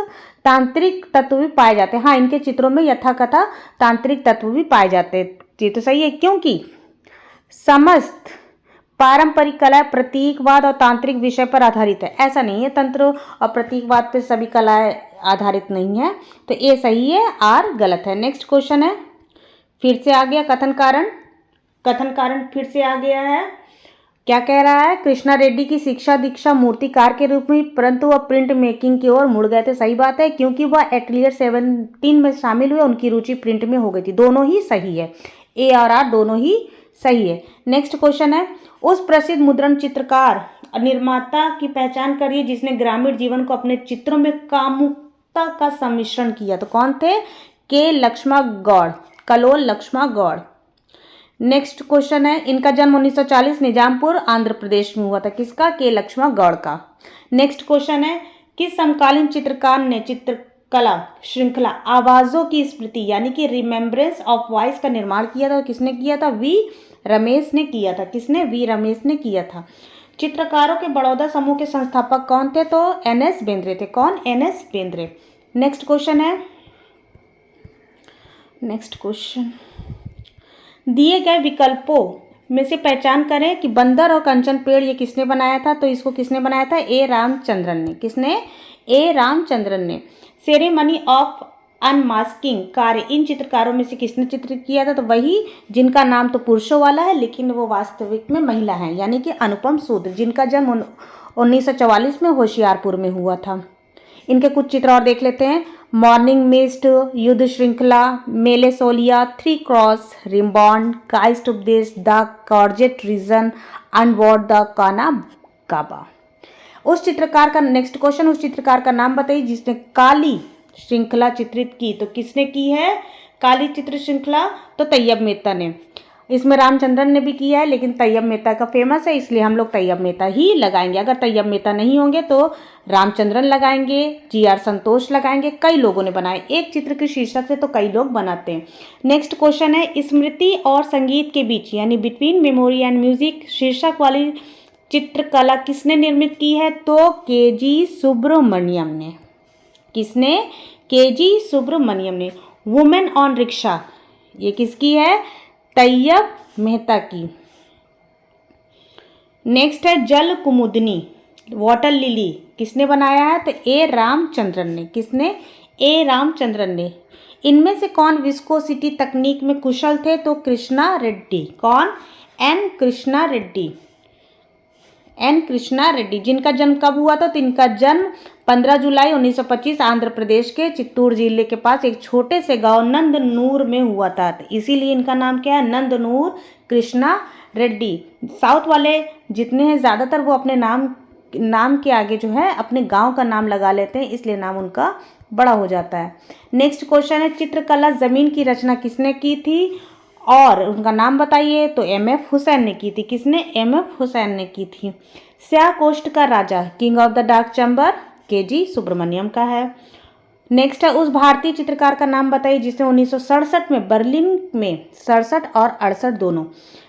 तांत्रिक तत्व भी पाए जाते हैं। हाँ, इनके चित्रों में यथाकथा तांत्रिक तत्व भी पाए जाते हैं। ये तो सही है, क्योंकि समस्त पारंपरिक कला प्रतीकवाद और तांत्रिक विषय पर आधारित है। ऐसा नहीं है, तंत्र और प्रतीकवाद पर सभी कलाएं आधारित नहीं है। तो ए सही है, आर गलत है। नेक्स्ट क्वेश्चन है, फिर से आ गया कथन कारण। कथन कारण फिर से आ गया है। क्या कह रहा है? कृष्णा रेड्डी की शिक्षा दीक्षा मूर्तिकार के रूप में, परंतु वह प्रिंट मेकिंग की ओर मुड़ गए थे। सही बात है, क्योंकि वह एटलियर 17 में शामिल हुए, उनकी रुचि प्रिंट में हो गई थी। दोनों ही सही है, ए और आर दोनों ही सही है। नेक्स्ट क्वेश्चन है, उस प्रसिद्ध मुद्रण चित्रकार निर्माता की पहचान करिए जिसने ग्रामीण जीवन को अपने चित्रों में कामुकता का सम्मिश्रण किया। तो कौन थे? के लक्ष्मण गौड़, कलोल लक्ष्मण गौड़। नेक्स्ट क्वेश्चन है, इनका जन्म 1940 निजामपुर आंध्र प्रदेश में हुआ था। किसका? के लक्ष्मण गौड़ का। नेक्स्ट क्वेश्चन है, किस समकालीन चित्रकार ने चित्रकला श्रृंखला आवाजों की स्मृति यानी कि रिमेम्बरेंस ऑफ वॉइस का निर्माण किया था? किसने किया था? वी रमेश ने किया था। किसने? वी रमेश ने किया था। चित्रकारों के बड़ौदा समूह के संस्थापक कौन थे? तो एन.एस. बेंद्रे थे। कौन? एन.एस. बेंद्रे। नेक्स्ट क्वेश्चन है, नेक्स्ट क्वेश्चन, दिए गए विकल्पों में से पहचान करें कि बंदर और कंचन पेड़ ये किसने बनाया था? तो इसको किसने बनाया था? ए रामचंद्रन ने। किसने? ए रामचंद्रन ने। सेरेमनी ऑफ अनमास्किंग कार्य इन चित्रकारों में से किसने चित्रित किया था? तो वही जिनका नाम तो पुरुषों वाला है लेकिन वो वास्तविक में महिला है, यानी कि अनुपम सूद, जिनका जन्म 1944 में होशियारपुर में हुआ था। इनके कुछ चित्र और देख लेते हैं। मॉर्निंग मिस्ट, युद्ध श्रृंखला, मेले सोलिया, 3 क्रॉस, रिम्बॉन्ड, काइस्ट उपदेश, द कॉर्जेट रीजन, अनवॉर्ड द काना काबा। उस चित्रकार का, नेक्स्ट क्वेश्चन, उस चित्रकार का नाम बताइए जिसने काली श्रृंखला चित्रित की। तो किसने की है काली चित्र श्रृंखला? तो तैयब मेहता ने। इसमें रामचंद्रन ने भी किया है लेकिन तैयब मेहता का फेमस है, इसलिए हम लोग तैयब मेहता ही लगाएंगे। अगर तैयब मेहता नहीं होंगे तो रामचंद्रन लगाएंगे, जी.आर. संतोष लगाएंगे। कई लोगों ने बनाए, एक चित्र के शीर्षक से तो कई लोग बनाते हैं। नेक्स्ट क्वेश्चन है, स्मृति और संगीत के बीच यानी बिटवीन मेमोरी एंड म्यूजिक शीर्षक वाली चित्रकला किसने निर्मित की है? तो के.जी. सुब्रमण्यम ने। किसने? के.जी. सुब्रमण्यम ने। वुमेन ऑन रिक्शा ये किसकी है? तैयब मेहता की। नेक्स्ट है जल कुमुदनी, वाटर लिली, किसने बनाया है? तो ए रामचंद्रन ने। किसने? ए रामचंद्रन ने। इनमें से कौन विस्कोसिटी तकनीक में कुशल थे? तो कृष्णा रेड्डी। कौन? एन कृष्णा रेड्डी। एन कृष्णा रेड्डी। जिनका जन्म कब हुआ था? तो इनका जन्म 15 जुलाई 1925 आंध्र प्रदेश के चित्तूर जिले के पास एक छोटे से गांव नंदनूर में हुआ था। इसीलिए इनका नाम क्या है? नंदनूर कृष्णा रेड्डी। साउथ वाले जितने हैं ज़्यादातर वो अपने नाम के आगे जो है अपने गांव का नाम लगा लेते हैं, इसलिए नाम उनका बड़ा हो जाता है। नेक्स्ट क्वेश्चन है, चित्रकला ज़मीन की रचना किसने की थी और उनका नाम बताइए? तो एम.एफ. हुसैन ने की थी। किसने? एम.एफ. हुसैन ने की थी। स्याह कोष्ठ का राजा, king of the dark chamber, K G. Subramanyan का है। नेक्स्ट है, उस भारतीय चित्रकार का नाम बताइए जिसने 1967 में बर्लिन में 67 और 68 दोनों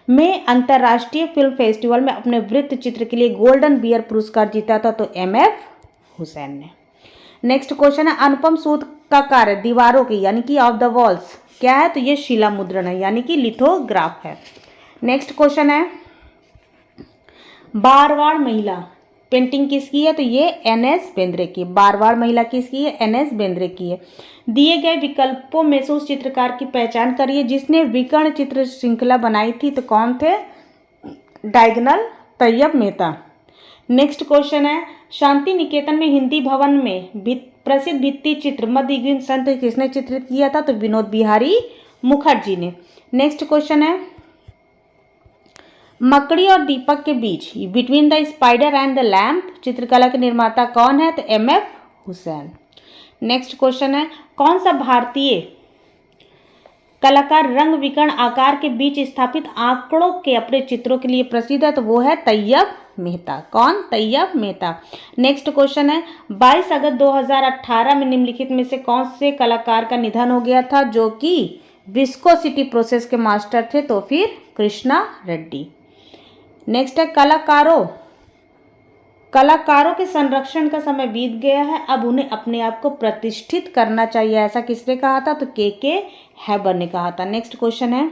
में अंतर्राष्ट्रीय फिल्म फेस्टिवल में अपने वृत्त चित्र के लिए गोल्डन बियर पुरस्कार जीता था। तो एम.एफ. हुसैन ने। नेक्स्ट क्वेश्चन है, अनुपम सूद का कार्य दीवारों की यानी कि ऑफ द वॉल्स क्या है? तो ये शिला मुद्रण है यानी कि लिथोग्राफ है। नेक्स्ट क्वेश्चन है, बारवाड़ महिला पेंटिंग किसकी है? तो ये एन.एस. बेंद्रे की। बारवाड़ महिला किसकी है? एन.एस. बेंद्रे की है। दिए गए विकल्पों में से उस चित्रकार की पहचान करिए जिसने विकर्ण चित्र श्रृंखला बनाई थी। तो कौन थे? Diagonal Tyeb Mehta. Next question है, शांति निकेतन में हिंदी भवन में प्रसिद्ध भित्ति चित्र मध्ययुगीन संत किसने चित्रित किया था? तो विनोद बिहारी मुखर्जी ने। नेक्स्ट क्वेश्चन है, मकड़ी और दीपक के बीच between the spider and the lamp चित्रकला के निर्माता कौन है? तो एम.एफ. हुसैन। नेक्स्ट क्वेश्चन है, कौन सा भारतीय कलाकार रंग विकर्ण आकार के बीच स्थापित आंकड़ों के अपने चित्रों के लिए प्रसिद्ध है? तो वो है तैयब मेहता। कौन? तैयब मेहता। नेक्स्ट क्वेश्चन है, 22 अगस्त 2018 में निम्नलिखित में से कौन से कलाकार का निधन हो गया था जो कि विस्कोसिटी प्रोसेस के मास्टर थे? तो फिर कृष्णा रेड्डी। नेक्स्ट है, कलाकारों के संरक्षण का समय बीत गया है, अब उन्हें अपने आप को प्रतिष्ठित करना चाहिए, ऐसा किसने कहा था? तो के हैबर ने कहा था। नेक्स्ट क्वेश्चन है,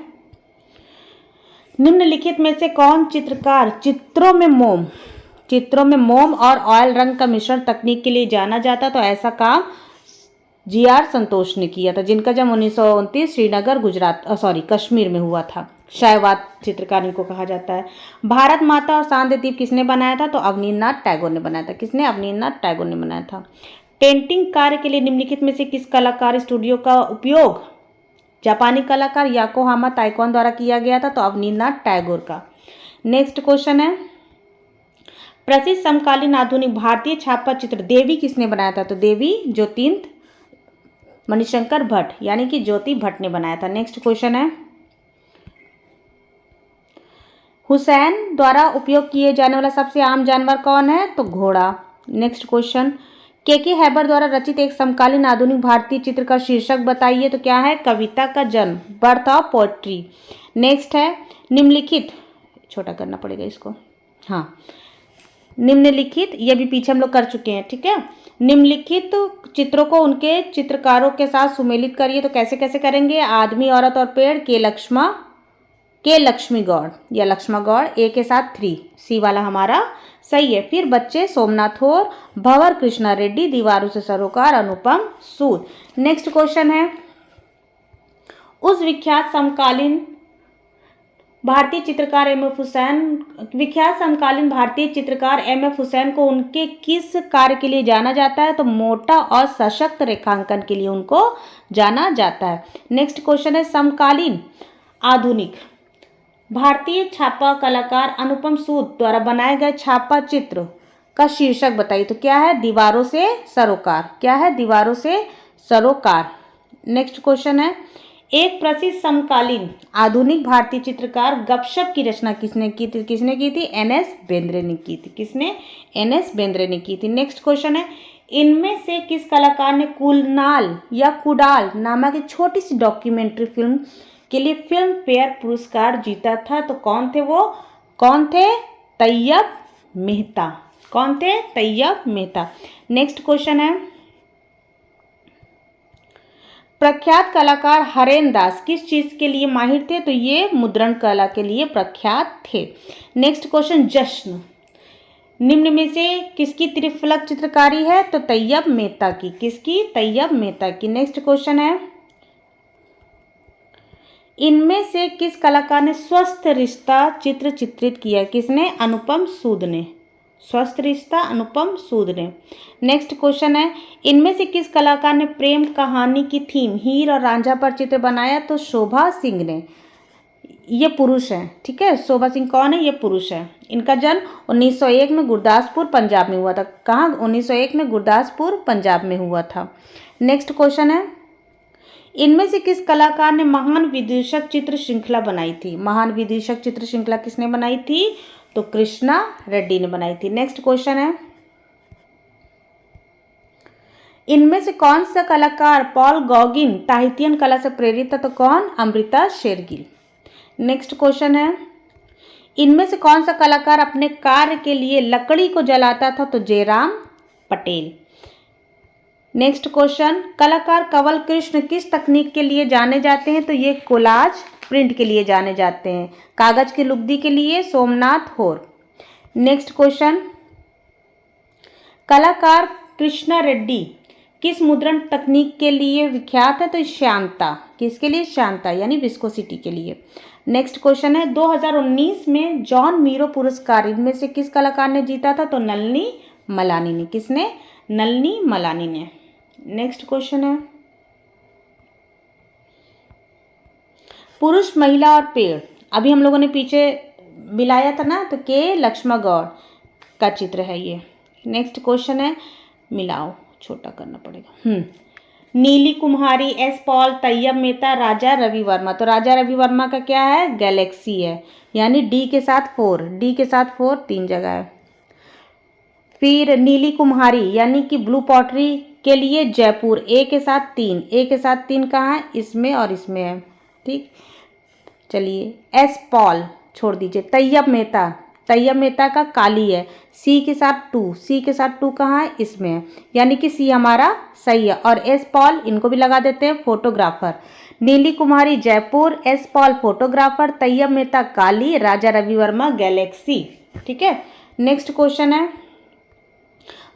निम्नलिखित में से कौन चित्रकार चित्रों में मोम और ऑयल रंग का मिश्रण तकनीक के लिए जाना जाता? तो ऐसा काम जी.आर. संतोष ने किया था, जिनका जन्म 1929 श्रीनगर कश्मीर में हुआ था। शैवात चित्रकार इनको कहा जाता है। भारत माता और शांतिदीप किसने बनाया था? तो अवनींद्रनाथ टैगोर ने बनाया था। किसने? अवनींद्रनाथ टैगोर ने बनाया था। पेंटिंग कार्य के लिए निम्नलिखित में से किस कलाकार स्टूडियो का उपयोग जापानी कलाकार याकोहामा ताइक्वान द्वारा किया गया था? तो अवनींद्रनाथ टैगोर का। नेक्स्ट क्वेश्चन है, प्रसिद्ध समकालीन आधुनिक भारतीय छापा चित्र देवी किसने बनाया था? तो देवी ज्योतिन्द्र मणिशंकर भट्ट यानी कि ज्योति भट्ट ने बनाया था। नेक्स्ट क्वेश्चन है, हुसैन द्वारा उपयोग किए जाने वाला सबसे आम जानवर कौन है? तो घोड़ा। नेक्स्ट क्वेश्चन, के हैबर द्वारा रचित एक समकालीन आधुनिक भारतीय चित्र का शीर्षक बताइए। तो क्या है? कविता का जन्म, बर्थ ऑफ पोएट्री। नेक्स्ट है, निम्नलिखित, छोटा करना पड़ेगा इसको, हाँ, निम्नलिखित, ये भी पीछे हम लोग कर चुके हैं, ठीक है। निम्नलिखित चित्रों को उनके चित्रकारों के साथ सुमेलित करिए। तो कैसे कैसे करेंगे? आदमी, औरत और पेड़, के लक्ष्मी गौड़ या लक्ष्मा गौड़, ए के साथ 3, सी वाला हमारा सही है। फिर बच्चे, सोमनाथ और भंवर कृष्णा रेड्डी, दीवारों से सरोकार, अनुपम सूद। नेक्स्ट क्वेश्चन है, उस विख्यात समकालीन भारतीय चित्रकार एम.एफ. हुसैन को उनके किस कार्य के लिए जाना जाता है? तो मोटा और सशक्त रेखांकन के लिए उनको जाना जाता है। नेक्स्ट क्वेश्चन है, समकालीन आधुनिक भारतीय छापा कलाकार अनुपम सूद द्वारा बनाए गए छापा चित्र का शीर्षक बताइए। तो क्या है? दीवारों से सरोकार। क्या है? दीवारों से सरोकार। नेक्स्ट क्वेश्चन है, एक प्रसिद्ध समकालीन आधुनिक भारतीय चित्रकार गपशप की रचना किसने की थी? एन.एस. बेंद्रे ने की थी। किसने? एन.एस. बेंद्रे ने की थी। नेक्स्ट क्वेश्चन है, इनमें से किस कलाकार ने कुनाल या कुडाल नामक एक छोटी सी डॉक्यूमेंट्री फिल्म के लिए फिल्म फेयर पुरस्कार जीता था? तो कौन थे वो? कौन थे? तैयब मेहता। कौन थे? तैयब मेहता। नेक्स्ट क्वेश्चन है, प्रख्यात कलाकार हरेन दास किस चीज के लिए माहिर थे? तो ये मुद्रण कला के लिए प्रख्यात थे। नेक्स्ट क्वेश्चन, जश्न निम्न में से किसकी त्रिफलक चित्रकारी है? तो तैयब मेहता की। किसकी? तैयब मेहता की। नेक्स्ट क्वेश्चन है, इनमें से किस कलाकार ने स्वस्थ रिश्ता चित्र चित्रित किया? किसने? अनुपम सूद ने। स्वस्थ रिश्ता अनुपम सूद ने। नेक्स्ट क्वेश्चन है, इनमें से किस कलाकार ने प्रेम कहानी की थीम हीर और रांझा पर चित्र बनाया? तो शोभा सिंह ने। ये पुरुष हैं, ठीक है। शोभा सिंह कौन है? ये पुरुष है। इनका जन्म 1901 में गुरदासपुर पंजाब में हुआ था। कहाँ? 1901 में गुरदासपुर पंजाब में हुआ था। नेक्स्ट क्वेश्चन है, इनमें से किस कलाकार ने महान विदूषक चित्र श्रृंखला बनाई थी? महान विदूषक चित्र श्रृंखला किसने बनाई थी? तो कृष्णा रेड्डी ने बनाई थी। नेक्स्ट क्वेश्चन है, इनमें से कौन सा कलाकार पॉल गॉगिन ताहितियन कला से प्रेरित था? तो कौन? अमृता शेरगिल। नेक्स्ट क्वेश्चन है, इनमें से कौन सा कलाकार अपने कार्य के लिए लकड़ी को जलाता था? तो जयराम पटेल। नेक्स्ट क्वेश्चन, कलाकार कंवल कृष्ण किस तकनीक के लिए जाने जाते हैं? तो ये कोलाज प्रिंट के लिए जाने जाते हैं। कागज की लुगदी के लिए सोमनाथ होर। नेक्स्ट क्वेश्चन, कलाकार कृष्णा रेड्डी किस मुद्रण तकनीक के लिए विख्यात है? तो श्यानता। किसके लिए? श्यानता यानी विस्कोसिटी के लिए। नेक्स्ट क्वेश्चन है 2019 में जॉन मीरो पुरस्कार इनमें से किस कलाकार ने जीता था? तो नलिनी मलानी ने। किसने? नलिनी मलानी ने। नेक्स्ट क्वेश्चन है पुरुष, महिला और पेड़। अभी हम लोगों ने पीछे मिलाया था ना, तो के लक्ष्मण गौड़ का चित्र है ये। नेक्स्ट क्वेश्चन है, मिलाओ, छोटा करना पड़ेगा। नीली कुम्हारी, एस पॉल, तैयब मेहता, राजा रवि वर्मा। तो राजा रवि वर्मा का क्या है? गैलेक्सी है, यानी डी के साथ 4, डी के साथ 4 3 जगह है। फिर नीली कुम्हारी यानी कि ब्लू पॉटरी के लिए जयपुर, ए के साथ 3, ए के साथ 3 कहाँ है? इसमें और इसमें है। ठीक, चलिए एस पॉल छोड़ दीजिए। तैयब मेहता, तैयब मेहता का काली है, सी के साथ 2, सी के साथ 2 कहाँ है? इसमें है, यानी कि सी हमारा सही है। और एस पॉल इनको भी लगा देते हैं, फोटोग्राफर। नीली कुमारी Jaipur, S Paul photographer, Tyeb Mehta Kali, Raja Ravi Varma galaxy. ठीक है। नेक्स्ट क्वेश्चन है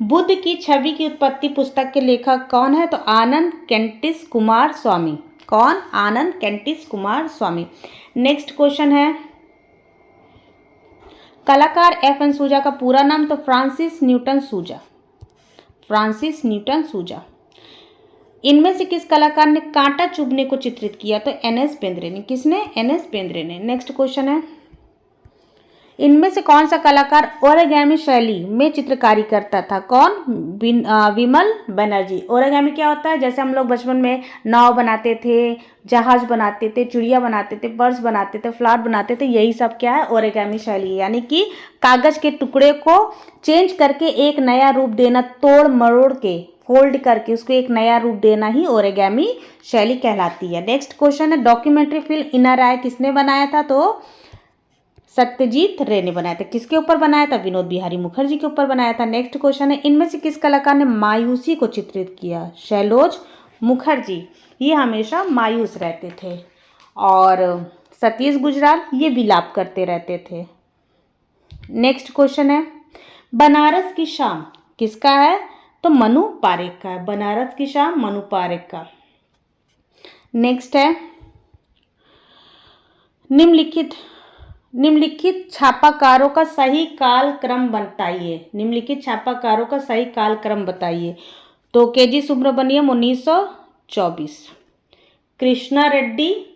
बुद्ध की छवि की उत्पत्ति पुस्तक के लेखक कौन है? तो आनंद कैंटिस कुमार स्वामी। कौन? आनंद कैंटिस कुमार स्वामी। नेक्स्ट क्वेश्चन है कलाकार एफ.एन. सूजा का पूरा नाम? तो फ्रांसिस न्यूटन सूजा, फ्रांसिस न्यूटन सूजा। इनमें से किस कलाकार ने कांटा चुभने को चित्रित किया? तो एन.एस. बेंद्रे ने। किसने? एन.एस. बेंद्रे ने। नेक्स्ट क्वेश्चन है इनमें से कौन सा कलाकार ओरिगेमी शैली में चित्रकारी करता था? कौन? विमल बनर्जी। ओरिगेमी क्या होता है? जैसे हम लोग बचपन में नाव बनाते थे, जहाज बनाते थे, चिड़िया बनाते थे, पर्स बनाते थे, फ्लावर बनाते थे, यही सब क्या है? ओरिगेमी शैली, यानी कि कागज के टुकड़े को चेंज करके एक नया रूप देना, तोड़ मरोड़ के फोल्ड करके उसको एक नया रूप देना ही ओरिगेमी शैली कहलाती है। नेक्स्ट क्वेश्चन है डॉक्यूमेंट्री फिल्म इनर आय किसने बनाया था? तो सत्यजीत रे ने बनाया था। किसके ऊपर बनाया था? विनोद बिहारी मुखर्जी के ऊपर बनाया था। नेक्स्ट क्वेश्चन है इनमें से किस कलाकार ने मायूसी को चित्रित किया? शैलोज मुखर्जी, ये हमेशा मायूस रहते थे। और सतीश गुजराल, ये विलाप करते रहते थे। नेक्स्ट क्वेश्चन है बनारस की शाम किसका है? तो मनु पारेख का है। बनारस की शाम मनु पारेख का। नेक्स्ट है निम्नलिखित छापाकारों का सही काल क्रम बताइए। निम्नलिखित छापाकारों का सही काल क्रम बताइए। तो के.जी. सुब्रमण्यम 1924, कृष्णा रेड्डी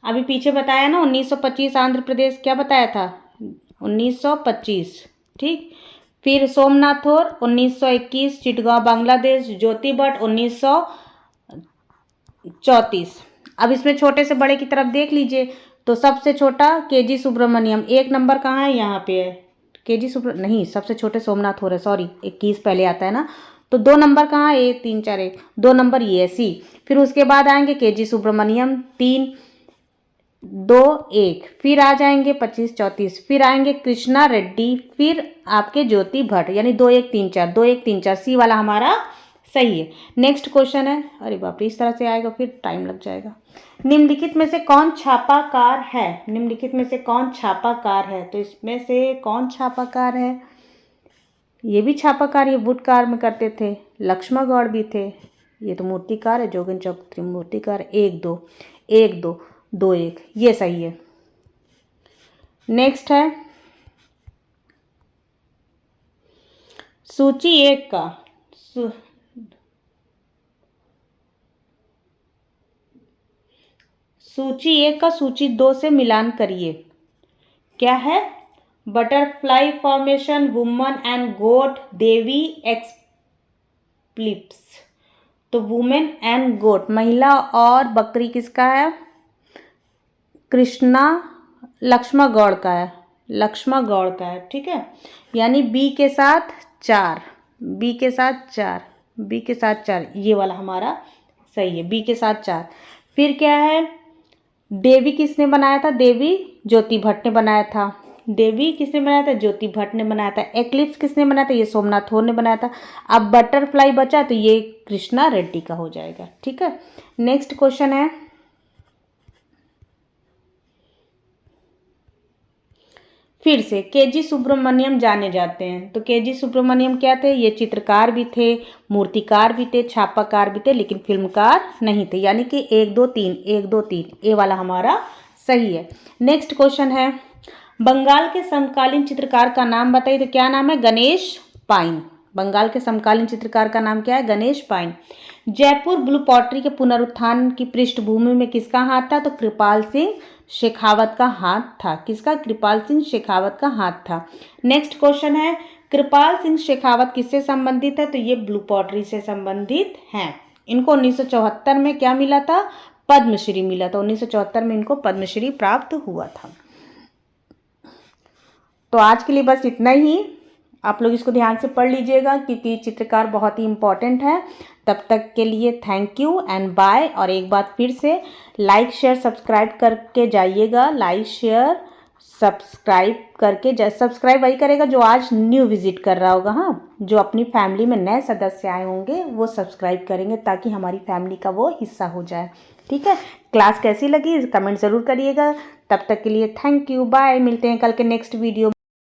अभी पीछे बताया ना 1925, आंध्र प्रदेश क्या बताया था? 1925। ठीक। फिर सोमनाथ और 1921, चिटगांव बांग्लादेश, ज्योति भट्ट 1934। अब इसमें छोटे से बड़े की तरफ देख लीजिए। तो सबसे छोटा के.जी. सुब्रमण्यम, 1 नंबर कहाँ है? यहाँ पे है के.जी. नहीं, सबसे छोटे सोमनाथ हो रहे, सॉरी 21 पहले आता है ना। तो 2 नंबर कहाँ है? 1 3 4 1, 2 नंबर ये सी। फिर उसके बाद आएंगे के.जी. सुब्रमण्यम 3 2 1, फिर आ जाएंगे 25 34, फिर आएंगे कृष्णा रेड्डी, फिर आपके ज्योति भट्ट, यानी 2 1 3 4, 2 1 3 4, सी वाला हमारा सही है। नेक्स्ट क्वेश्चन है, अरे बाप रे इस तरह से आएगा फिर टाइम लग जाएगा। निम्नलिखित में से कौन छापाकार है? निम्नलिखित में से कौन छापाकार है? तो इसमें से कौन छापाकार है? ये भी छापाकार, ये वुडकार में करते थे। लक्ष्मण गौड़ भी थे। ये तो मूर्तिकार है, जोगिंद्र चौधरी मूर्तिकार। 1 2 1 2 2 1, ये सही है। नेक्स्ट है सूची 1 का सूची 1 का सूची 2 से मिलान करिए। क्या है? बटरफ्लाई फॉर्मेशन, वुमन एंड गोट, देवी एक्सप्लिप्स। तो वुमेन एंड गोट, महिला और बकरी किसका है? कृष्णा लक्ष्मण गौड़ का है, लक्ष्मण गौड़ का है। ठीक है, यानी बी के साथ 4, बी के साथ 4, बी के साथ 4, ये वाला हमारा सही है, बी के साथ 4। फिर क्या है? देवी किसने बनाया था? देवी ज्योति भट्ट ने बनाया था। देवी किसने बनाया था? ज्योति भट्ट ने बनाया था। एक्लिप्स किसने बनाया था? ये सोमनाथ होर ने बनाया था। अब बटरफ्लाई बचा तो ये कृष्णा रेड्डी का हो जाएगा। ठीक है। नेक्स्ट क्वेश्चन है फिर से के.जी. सुब्रमण्यम जाने जाते हैं। तो के.जी. सुब्रमण्यम क्या थे? ये चित्रकार भी थे, मूर्तिकार भी थे, छापाकार भी थे, लेकिन फिल्मकार नहीं थे। यानी कि 1 2 3, 1 2 3, ए वाला हमारा सही है। नेक्स्ट क्वेश्चन है, बंगाल के समकालीन चित्रकार का नाम बताइए। तो क्या नाम है? गणेश पाइन। बंगाल के समकालीन चित्रकार का नाम क्या है? Ganesh pine. Jaipur blue pottery के पुनरुत्थान की पृष्ठभूमि में किसका हाथ था? तो कृपाल सिंह शेखावत का हाथ था। किसका? कृपाल सिंह शेखावत का हाथ था। नेक्स्ट क्वेश्चन है, कृपाल सिंह शेखावत किससे संबंधित है? तो ये ब्लू पॉटरी से संबंधित हैं। इनको 1974 में क्या मिला था? पद्मश्री मिला था। 1974 में इनको पद्मश्री प्राप्त हुआ था। तो आज के लिए बस इतना ही। आप लोग इसको ध्यान से पढ़ लीजिएगा क्योंकि चित्रकार बहुत ही इम्पॉर्टेंट है। तब तक के लिए थैंक यू एंड बाय। और एक बात फिर से, लाइक शेयर सब्सक्राइब करके जाइएगा। लाइक शेयर सब्सक्राइब करके सब्सक्राइब वही करेगा जो आज न्यू विजिट कर रहा होगा। हाँ, जो अपनी फैमिली में नए सदस्य आए होंगे वो सब्सक्राइब करेंगे ताकि हमारी फैमिली का वो हिस्सा हो जाए। ठीक है, क्लास कैसी लगी कमेंट ज़रूर करिएगा। तब तक के लिए थैंक यू, बाय। मिलते हैं कल के नेक्स्ट वीडियो।